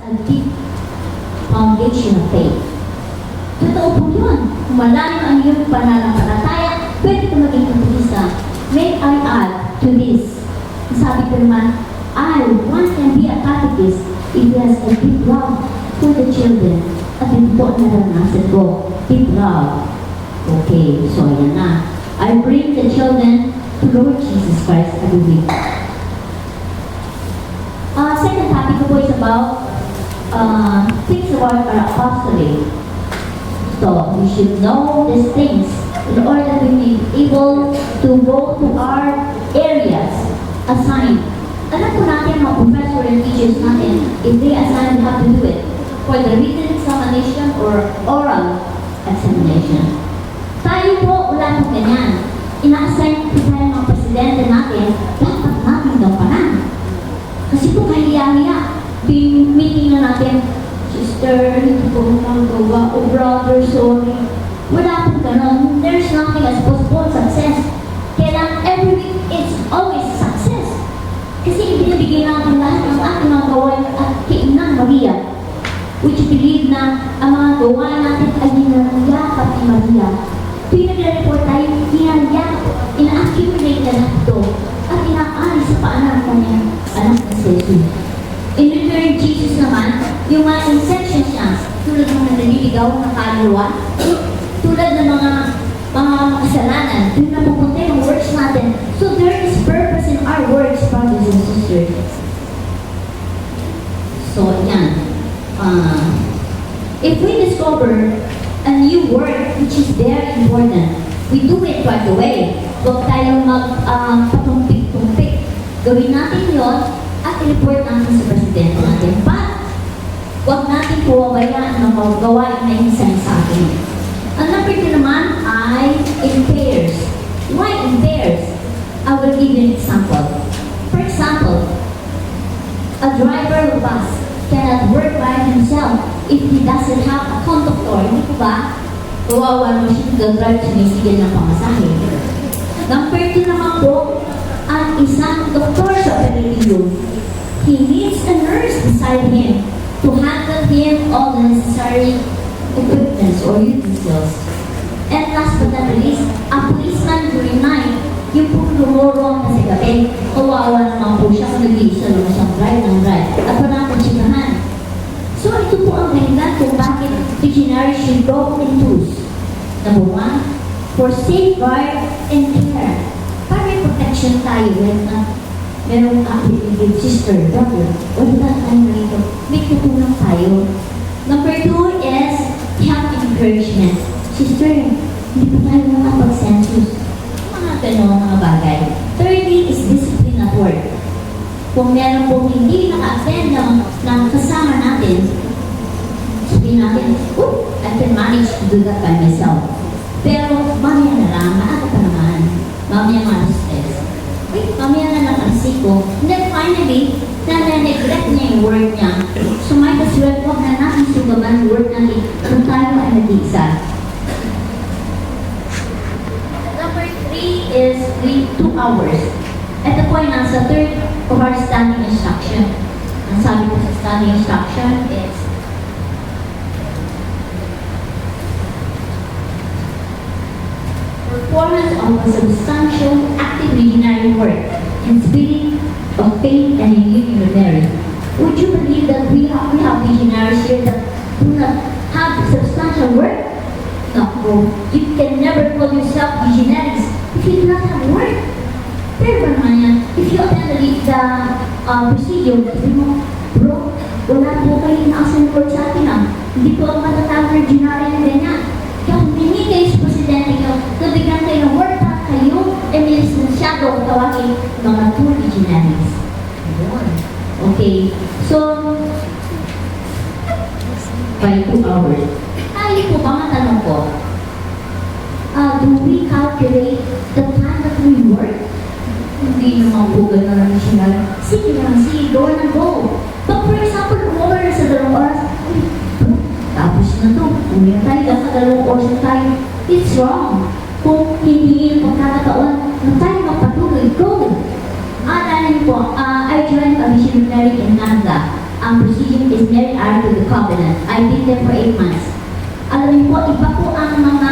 a deep foundation of faith. Totoo po yun. Kung malalim ang iyong pananampalataya, pwede ka maging katekista. May I add to this? Sabi ko naman, one can be a catechist if he has a deep love for the children. At ito po ang naranasan ko, deep love. Okay, so yan na. I bring the children to Lord Jesus Christ every week. Second topic ko po is about things about our apostolate. So, we should know these things in order that we may be able to go to our areas assigned. Alam po natin mga professor and teachers natin, if they assign, we have to do it for the written examination or oral examination. Tayo po, wala pong ganyan. Ina-assign po tayo mga presidente natin, dapat natin daw pa na. Kasi po kahiya-hiya, meeting na natin, sister, hindi ko magawa, o brother, sorry. Wala pong ganon. There's nothing as postponed success. Kaya every week, it's always success. Kasi ibinibigay natin lahat ng ating mga gawain at kainan Maria, which believe na ang mga gawain natin ay ninangyakap ni Maria. Tuwing nagre-report tayo, hinangyakap, ina-accumulate na lahat ito at inaali sa paanan ng kanyang anak na si Jesus. In return, Jesus naman, yung mga instructions niya, tulad ng mga naliligaw na kaluluwa, tulad ng mga kasalanan, yung napupunta yung works natin. So there is purpose in our works, brothers and sisters. So, yan. If we discover a new work which is very important, we do it right away. Huwag tayong patumpik-tumpik. Gawin natin yon at i-report natin sa presidente natin. But, huwag natin puwabayaan ng mga gawain na hinsan sa atin. Ang number 2 naman ay in pairs. Why in pairs? I will give you an example. For example, a driver of bus cannot work by himself if he doesn't have a conductor. Hindi po ba? Kawawa mo siya nag-drive, sinisigil ng pamasahe. Number 2 naman po, ang isang doktor sa operating room. He needs a nurse beside him to handle him all the necessary equipments or utensils. And last but not least, a policeman during night, yung po lumurong na sa gabi, kawawa naman po siya kung nag-iisa lang siyang drive ng drive. At wala pong sinahan. So ito po ang dahilan kung bakit dictionary should go in twos. Number 1, for safeguard and care. Para may protection tayo when merong kapitid, sister, brother, wala tayo rito. May tutulong tayo. Number 2 is help encouragement. Sister, hindi pa tayo nakapag-census. Mga gano'ng mga bagay. Thirdly is discipline at work. Kung meron pong hindi naka-attend ng kasama natin, sabihin natin, I can manage to do that by myself. Pero mamaya na lang, maaga pa naman. Mamaya ma-stress. Mamaya na lang ko. And then finally, na-neglect niya yung work niya. So might as well, huwag na natin sugaban yung work natin kung tayo ay nag-iisa. Number 3 is 2 hours. Ito po ay nasa third of our standing instruction. Ang sabi ko sa standing instruction is performance of a substantial active missionary work in spirit of faith and in union with Mary. Would you believe that we have missionaries here that do not have substantial work? No, you can never call yourself missionaries if you do not have work. Pero ba naman yan, if you attend the procedure, sabi mo, bro, wala po kayo na-assign work sa atin Hindi po ako matatawag na missionary na ganyan. Kaya kung hindi kayo sa presidente nyo, nabigyan kayo ng work at kayo, lisensyado ang tawagin mga true missionaries. Okay, so, by 2 hours. Tayo po ba matanong ko, do we calculate the time that we work? Hindi naman po gano'n na missionary. Sige lang, sige, go na go. But for example, umuwi na sa 2 oras, tapos na to, uwi na tayo, sa 2 oras na tayo. It's wrong. Kung hindi yung pagkakataon na tayo magpatuloy, go. Dahil po, I joined a missionary in Canada. ang procedure is Mary Ark to the Covenant. I've been there for 8 months. Alam niyo po, iba po ang mga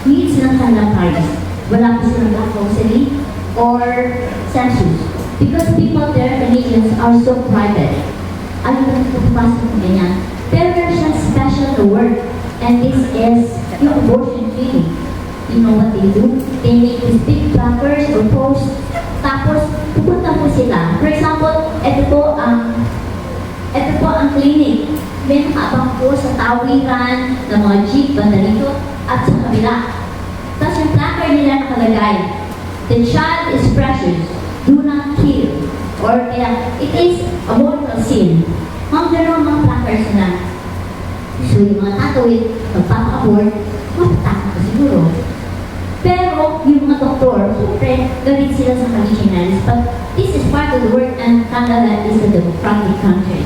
needs ng kanilang parish. Wala po silang Black Rosary or census. Because people there, religions are so private. Ayaw na po pasok ng ganyan. Pero there's a special word, and this is yung abortion clinic. You know what they do? They make these big placards or posts. Tapos, pupunta po sila. For example, ito po ang clinic. May nakaabang po sa tawiran ng mga jeep, banda rito, at sa kabila. Tapos yung placard nila nakalagay, "The child is precious. Do not kill." Or kaya, "It is a mortal sin." Mga gano'n mga placards na. So yung mga tatawid, magpapa-abort, matatakot ko siguro. Pero yung mga doktor, siyempre, galit sila sa religionaries. But this is part of the work, and Canada is a democratic country.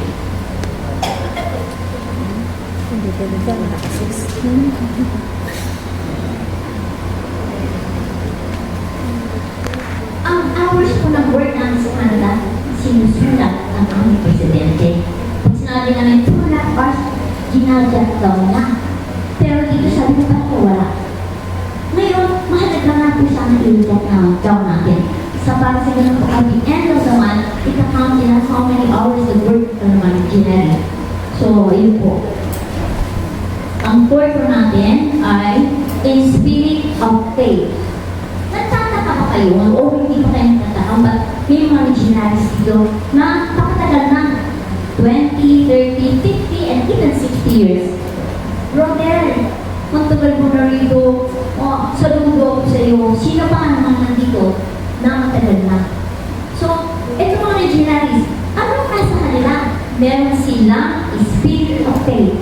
Ang hours po ng work namin sa Canada, sinusulat ng aming presidente. Pag sinabi namin, 2.5 hours, ginadyak daw na. Pero dito sabi ko, bakit wala? Ngayon, mahalaga nga po sana i-reject na daw natin. Sa para sa ganun po, at the end of the month, ika-count nila how many hours the work na naman generally. So, yun po. Ang core po natin ay in spirit of faith. Nagtataka pa kayo, o hindi pa kayo nagtataka, but may mga legionaries dito na pakatagal na 20, 30, 50, and even 60 years. Brother, magtagal mo na rito, saludo ako sa iyo, sino pa naman nandito na matagal na. So, ito mga legionaries, ano ka sa kanila? Meron silang spirit of faith.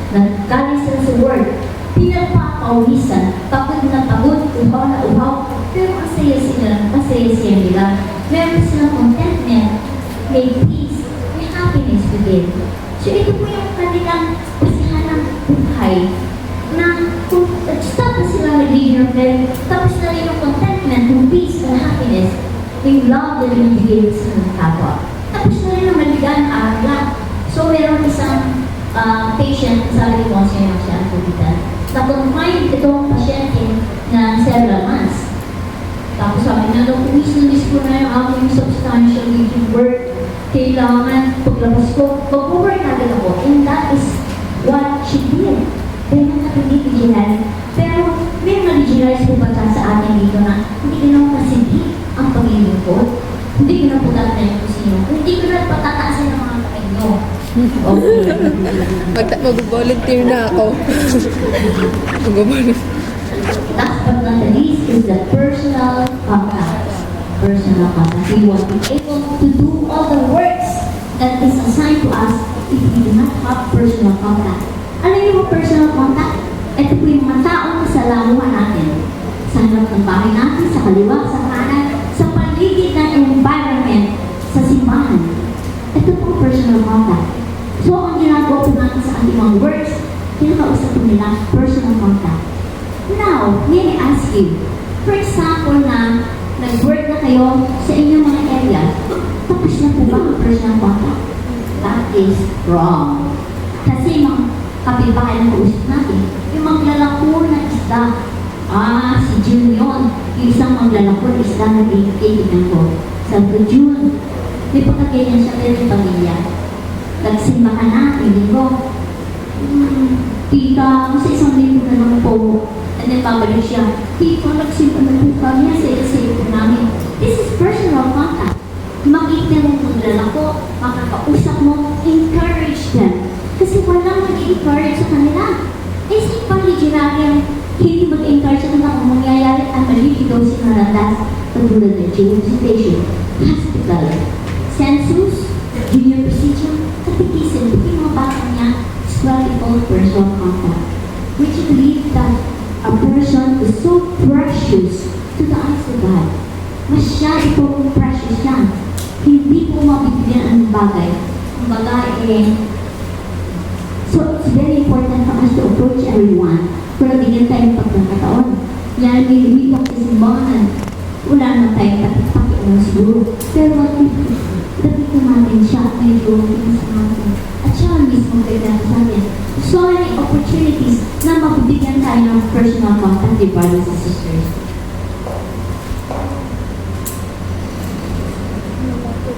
Nagkaling sila sa word, pinagpapawisan, pagod na pagod, uhaw na uhaw, pero masaya sila nila. Meron silang contentment, may peace, may happiness within. So ito po yung kanilang pasihanang buhay na kung stop na silang religion, tapos na rin yung contentment, yung peace, and happiness, yung love na rin bigay sa mga kapwa. Tapos na rin ang maligan araw. So meron isang patient, sabi ko siya yung siya ang kubitan. Na-confine itong pasyente na several months. Tapos sabi niya, miss ko na yung aking substantial living work. Kailangan paglabas ko, mag-work agad ako. And that is what she did. Kaya nakapagiging legionary. Pero may mga legionaries po ba sa atin dito na hindi ko na kasindi ang pag-ibig ko. Hindi ko na po tatay kung sino. Hindi ko na patataasin ang mga kamay nyo. Okay. Mag-volunteer na ako. Mag-volunteer. Last but not the least is the personal contact. Personal contact. We want to be able to do all the works that is assigned to us if we do not have personal contact. Alam niyo ba personal contact? Ito po yung mga taong nasa lamuhan natin. Sa harap ng bahay natin, sa kaliwa, sa kanan, sa paligid ng environment, sa simbahan. Ito po personal contact. So, ang ginagawa po natin sa ating mga works, kinakausap po nila personal contact. Now, may I ask you, for example na nag-work na kayo sa inyong mga area, tapos na po ba ang personal contact? That is wrong. Kasi mga kapitbahay na kausap natin, yung maglalako na isda, si June yun, yung isang maglalako na isda na kaibigan ko. Sabi ko, June, may pagkaganyan siya kayo ng pamilya. Nagsimbahan na, hindi ko. Tita, kasi isang linggo na lang po. And then babalik siya, Tita, nagsimbahan na po kami, saya-saya po namin. This is personal contact. Makita mo kung lalako, makakausap mo, encourage them. Kasi walang mag-encourage sa kanila. Eh, si pang-legionary hindi mag-encourage sa kanila kung mangyayari ang maliligaw sila landas katulad ng jail visitation, hospital, census, junior procedure, katitisin, yung mga bata niya, is what we call personal contact. Which believe that a person is so precious to the eyes of God. Masyado po precious yan. Hindi po mabibigyan ang bagay. Ang bagay so it's very important for us to approach everyone. Pero bigyan tayong pagkakataon. Yan, may lumipang sa simbahan. Wala naman tayong pakialam siguro. Pero what if Dapat natin siya at may tulong sa atin. At siya mismo kailangan sa atin. So many opportunities na mabibigyan tayo ng personal contact, dear brothers and sisters.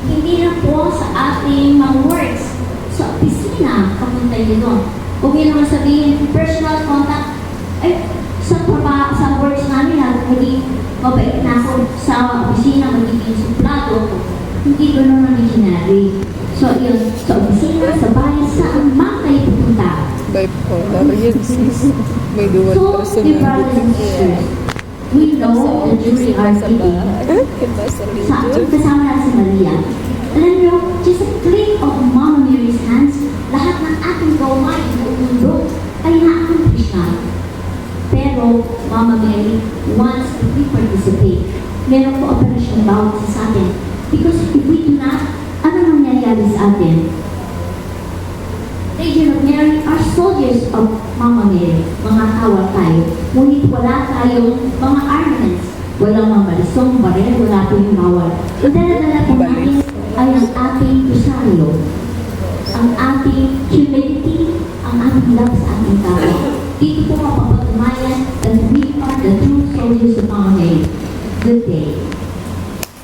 Hindi na po sa ating mga works. Sa opisina, kapunta nyo doon. Huwag nyo naman sabihin, personal contact, ay, sa works namin na maging mabait na ako sa opisina, magiging suplado ako. Hindi ko naman originary. So, yun, sa opisina, sa bayan, saan man kayo pupunta. Bipolar yun, sis. May dual So, dear brothers and personality. sisters, we know that during our meeting, kasama natin si Maria. Alam niyo, just a click of Mama Mary's hands, lahat ng ating gawain ng mundo ay na-accomplish na. Pero, Mama Mary wants that we participate. Meron po operasyon bawat isa sa atin. Because if we do not, ano mangyayari sa atin? Legion of Mary are soldiers of Mama Mary. Mga kawal tayo. Ngunit wala tayong mga armaments. Walang mga balisong, baril, wala po yung bawal. Ang dala-dala po natin ay ang ating rosaryo, ang ating humility, ang ating love sa ating tao. Dito po